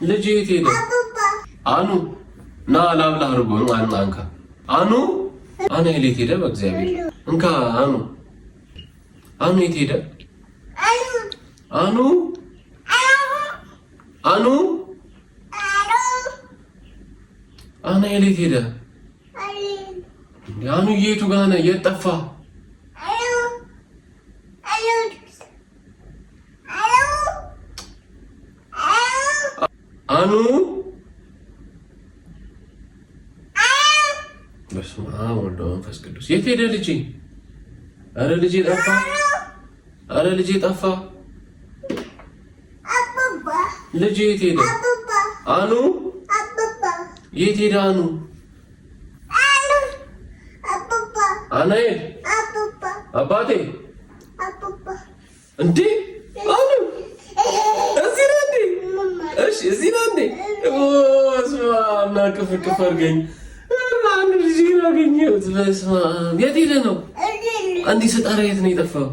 ልጅ የት ሄደ? አኑ ና ላብላ አድርጎ ነው አንካ አኑ አኑ የት ሄደ? በእግዚአብሔር እንካ አኑ አኑ የት ሄደ? አኑ አኑ አኑ የት ሄደ? አኑ የቱ ጋር ነህ? የት ጠፋ? አኑ በስመ አብ ወወልድ ወመንፈስ ቅዱስ የት ሄደ ልጄ? አረ ልጄ ጠፋ! አረ ልጄ ጠፋ! ልጄ የት ሄደ? አኑ የት ሄደ? አኑ አናኤል አባቴ እንዴ አኑ እዚህ ነህ እንዴ? እሺ እዚህ ነህ እንዴ? በስመ አብ ና ቅፍ አድርገኝ። አንድ ልጅ አገኘሁት። በስመ አብ የት ሄደህ ነው? አንዴ ስጠራ የት ነው የጠፋው?